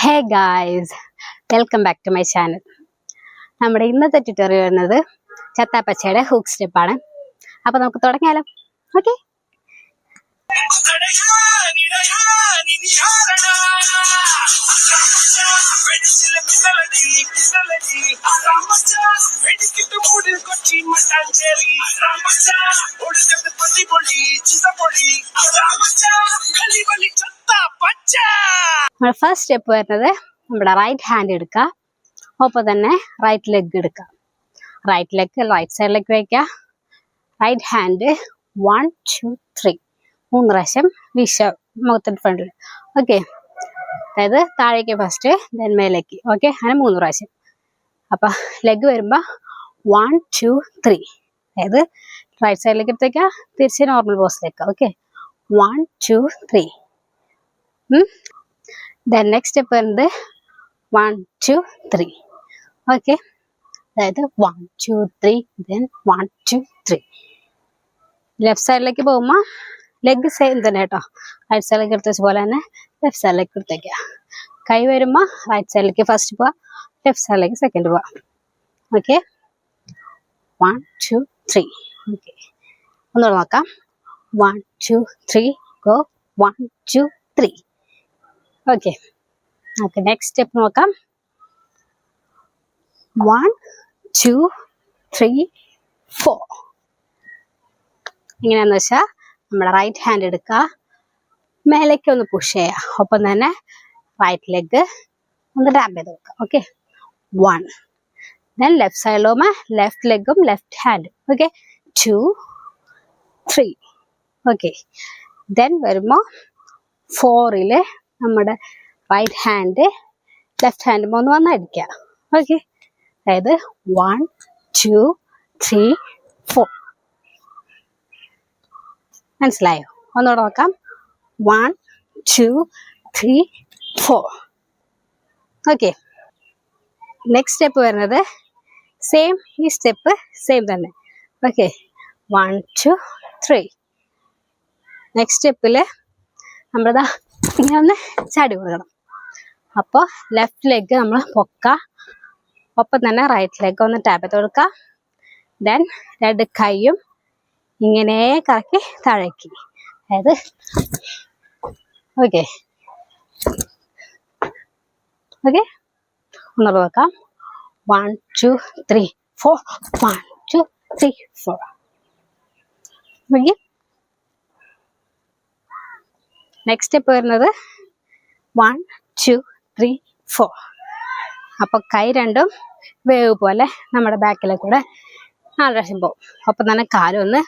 Hey guys, welcome back to my channel. നമ്മുടെ ഇന്നത്തെ tutorial വരുന്നത് ചത്താപ്പച്ചയുടെ ഹുക്ക് സ്റ്റെപ്പാണ്. അപ്പോൾ നമുക്ക് തുടങ്ങിയാലോ. ഓക്കെ, ഫസ്റ്റ് സ്റ്റെപ്പ് വരുന്നത് നമ്മുടെ റൈറ്റ് ഹാൻഡ് എടുക്കുക, ഒപ്പം തന്നെ റൈറ്റ് ലെഗ് എടുക്കുക. റൈറ്റ് ലെഗ് റൈറ്റ് സൈഡിലേക്ക് വയ്ക്കുക. റൈറ്റ് ഹാൻഡ് 1 2 3 3 പ്രാവശ്യം വീശ മുഖത്തിന്റെ ഫ്രണ്ടിൽ. ഓക്കെ, അതായത് താഴേക്ക് ഫസ്റ്റ്, ദെൻ മേലേക്ക്. ഓക്കെ, അങ്ങനെ 3 പ്രാവശ്യം. അപ്പൊ ലെഗ് വരുമ്പോ 1 2 3, അതായത് റൈറ്റ് സൈഡിലേക്ക് എടുത്തേക്കുക, തിരിച്ച് നോർമൽ പോസിലേക്ക്. ഓക്കെ, 1 2 3. ദെൻ നെക്സ്റ്റ് സ്റ്റെപ്പ് വരുന്നത് 1 2 3. ഓക്കെ, അതായത് 1 2 3, ദെൻ 1 2 3. ലെഫ്റ്റ് സൈഡിലേക്ക് പോകുമ്പോൾ ലെഗ് സെയിം തന്നെ കേട്ടോ. റൈറ്റ് സൈഡിലേക്ക് എടുത്ത പോലെ തന്നെ ലെഫ്റ്റ് സൈഡിലേക്ക് എടുത്തേക്കുക. കൈ വരുമ്പോൾ റൈറ്റ് സൈഡിലേക്ക് ഫസ്റ്റ് പോവാം, ലെഫ്റ്റ് സൈഡിലേക്ക് സെക്കൻഡ് പോവാം. ഓക്കെ, 1 2 3. ഓക്കെ, ഒന്നുകൂടെ നോക്കാം. 1 2 3 ഗോ. 1 2 3. ഓക്കെ, നമുക്ക് നെക്സ്റ്റ് സ്റ്റെപ്പ് നോക്കാം. 1 2 3 4. എങ്ങനെയാന്ന് വെച്ചാൽ നമ്മുടെ റൈറ്റ് ഹാൻഡ് എടുക്കുക, മേലേക്ക് ഒന്ന് പുഷ് ചെയ്യുക, ഒപ്പം തന്നെ റൈറ്റ് ലെഗ് ഒന്ന് ടാപ്പ് ചെയ്ത് വെക്കുക. ഓക്കെ, 1. ദെൻ ലെഫ്റ്റ് സൈഡിലോമ ലെഫ്റ്റ് ലെഗും ലെഫ്റ്റ് ഹാൻഡും. ഓക്കെ, 2 3. ഓക്കെ, ദെൻ വരുമ്പോൾ 4-ല് നമ്മുടെ റൈറ്റ് ഹാൻഡ് ലെഫ്റ്റ് ഹാൻഡ് ഒന്ന് വന്നടിക്കുക. ഓക്കെ, അതായത് 1 2 3 4. മനസ്സിലായോ? ഒന്നുകൂടെ നോക്കാം. 1 2 3 4. ഓക്കെ, നെക്സ്റ്റ് സ്റ്റെപ്പ് വരുന്നത് സെയിം, ഈ സ്റ്റെപ്പ് സെയിം തന്നെ. ഓക്കെ, 1 2 3. നെക്സ്റ്റ് സ്റ്റെപ്പിൽ നമ്മളിതാ ഇങ്ങനെ ഒന്ന് ചാടി കൊടുക്കണം. അപ്പോൾ ലെഫ്റ്റ് ലെഗ് നമ്മൾ പൊക്കുക, ഒപ്പം തന്നെ റൈറ്റ് ലെഗ് ഒന്ന് ടാപ്പ് ചെയ്ത് കൊടുക്കുക. ദെൻ രണ്ട് കൈയും ഇങ്ങനെ കറക്കി താഴേക്ക്. അതായത് ഓക്കെ ഓക്കെ ഒന്നുകൂടെ നോക്കാം. 1 2 3 4. 1 2 3 4. ഓക്കെ, നെക്സ്റ്റ് സ്റ്റെപ്പ് വരുന്നത് 1 2 3 4. അപ്പൊ കൈ രണ്ടും വേവ് പോലെ നമ്മുടെ ബാക്കിലെ കൂടെ 4 പ്രാവശ്യം പോകും. ഒപ്പം തന്നെ കാലും ഒന്ന്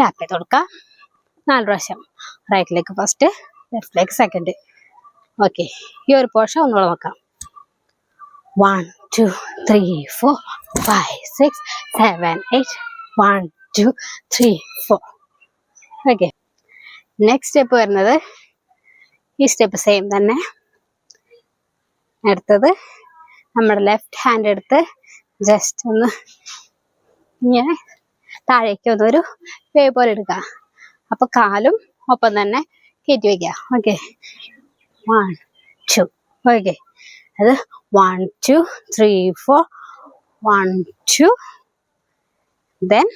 ടാപ്പ് ചെയ്ത് കൊടുക്കാം 4 പ്രാവശ്യം. റൈറ്റിലേക്ക് ഫസ്റ്റ്, ലെഫ്റ്റിലേക്ക് സെക്കൻഡ്. ഓക്കെ, ഈ ഒരു പോർഷൻ ഒന്നുകൂടെ നോക്കാം. 1 2 3 4 5 6 7 8. 1 2 3 4. ഓക്കെ, നെക്സ്റ്റ് സ്റ്റെപ്പ് വരുന്നത് ഈ സ്റ്റെപ്പ് സെയിം തന്നെ. അടുത്തത് നമ്മുടെ ലെഫ്റ്റ് ഹാൻഡ് എടുത്ത് ജസ്റ്റ് ഒന്ന് ഇങ്ങനെ താഴേക്ക് ഒന്നൊരു വേവ് പോലെ എടുക്കുക. അപ്പൊ കാലും ഒപ്പം തന്നെ കയറ്റി വയ്ക്കുക. ഓക്കെ, 1 2. ഓക്കെ, അത് 1 2 3 4. 1 2. ദെൻ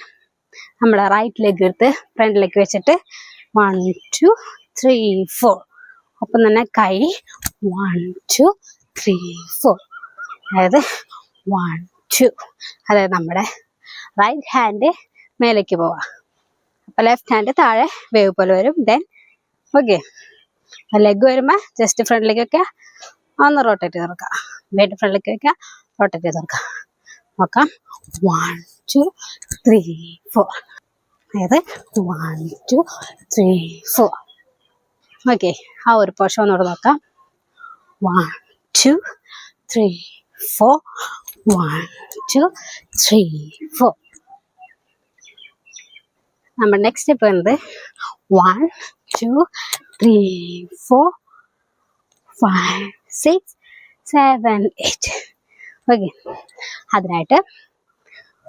നമ്മുടെ റൈറ്റ് ലെഗ് എടുത്ത് ഫ്രണ്ടിലേക്ക് വെച്ചിട്ട് 1 2 3 4. ഒപ്പം തന്നെ കൈ 1 2 3 4. അതായത് 1 2. അതായത് നമ്മുടെ റൈറ്റ് ഹാൻഡ് മേലേക്ക് പോവാ, അപ്പൊ ലെഫ്റ്റ് ഹാൻഡ് താഴെ വേവ് പോലെ വരും. ദെൻ ഓക്കെ, ലെഗ് വരുമ്പോ ജസ്റ്റ് ഫ്രണ്ടിലേക്ക് വെക്കുക, ഒന്ന് റൊട്ടേറ്റ് ചെയ്ത് കൊടുക്കുക. വീണ്ടും ഫ്രണ്ടിലേക്ക് വെക്കുക, റൊട്ടേറ്റ് ചെയ്ത് കൊടുക്കുക. നോക്കാം. 1 2 3 4. അതായത് 1 2 3 4. ഓക്കെ, ആ ഒരു പോർഷൻ ഒന്നുകൂടെ നോക്കാം. 1 2 3 4. 1 2 3 4. നമ്മുടെ നെക്സ്റ്റ് സ്റ്റെപ്പ് വരുന്നത് 1 2 3 4 5 6 7 8. ഓക്കെ, അതിനായിട്ട്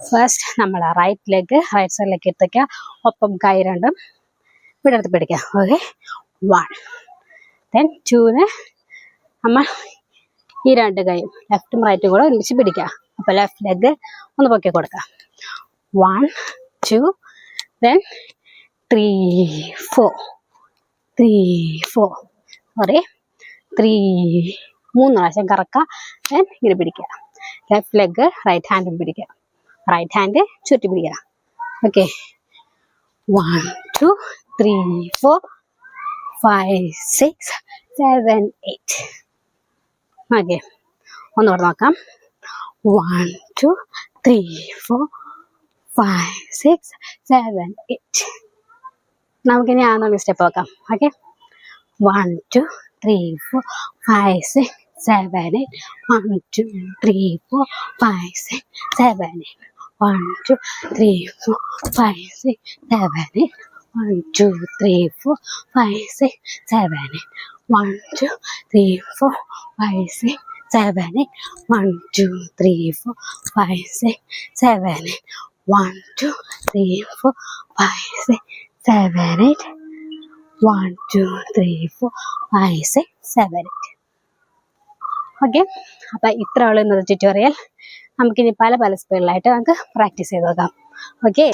ഫസ്റ്റ് നമ്മൾ റൈറ്റ് ലെഗ് റൈറ്റ് സൈഡിലേക്ക് എത്തിക്കുക, ഒപ്പം കൈ രണ്ടും ഇവിടെ എടുത്ത് പിടിക്കുക. ഓക്കെ, 1. ദെൻ 2-ന് നമ്മൾ ഈ 2 കൈയും ലെഫ്റ്റും റൈറ്റും കൂടെ ഒരുമിച്ച് പിടിക്കുക. അപ്പോൾ ലെഫ്റ്റ് ലെഗ് ഒന്ന് പൊക്കി കൊടുക്കുക. 1 2 then 3 4 3 4 സോറി 3 3 പ്രാവശ്യം കറക്കുക. then ഇങ്ങനെ പിടിക്കുക. ലെഫ്റ്റ് ലെഗ് റൈറ്റ് ഹാൻഡും പിടിക്കുക. റൈറ്റ് ഹാൻഡ് ചുറ്റി പിടിക്കുക. ഓക്കെ 1 2 3 4 5 6 7 8. ഓക്കെ ഒന്നുകൂടെ നോക്കാം. 1 2 3 4 5 6 7 8. നമുക്കിനി ആണെന്നുള്ള സ്റ്റെപ്പ് നോക്കാം. ഓക്കെ 1 2 3 4 5 6 7 8. 1 2 3 4 5 6 7 8. 1 2 3 4 5 6 7 8. 1 2 3 4 5 6 7 8. 1 2 3 4 5 6 7 8. 1 2 3 4 5 6 7 8. 1 2 3 4 5 6 7 8. 1 2 3 4 5 6 7 8. ഓക്കെ അപ്പം ഇത്രയുള്ള ഇന്നത്തെ ട്യൂട്ടോറിയൽ. നമുക്കിനി പല പല സ്പീഡിലായിട്ട് നമുക്ക് പ്രാക്ടീസ് ചെയ്ത് നോക്കാം. ഓക്കെ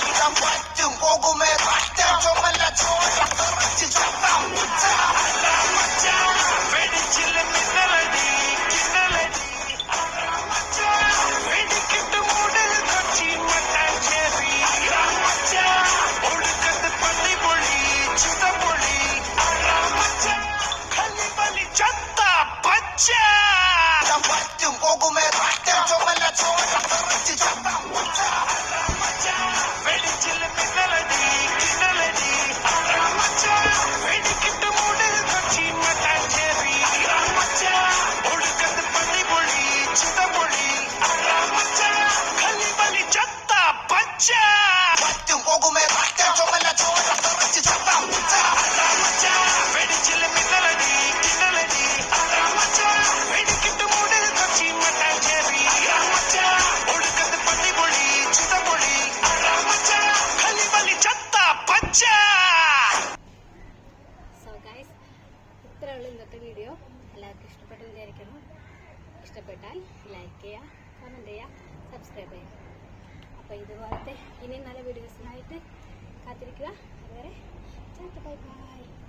ഇത്രയുള്ള ഇന്നത്തെ വീഡിയോ. എല്ലാവർക്കും ഇഷ്ടപ്പെട്ടു വിചാരിക്കണം. ഇഷ്ടപ്പെട്ടാൽ ലൈക്ക് ചെയ്യുക, കമൻറ്റ് ചെയ്യുക, സബ്സ്ക്രൈബ് ചെയ്യുക. അപ്പോൾ ഇതുപോലത്തെ ഇനി നല്ല വീഡിയോസിനായിട്ട് കാത്തിരിക്കുക. അതുവരെ ബൈ ബൈ.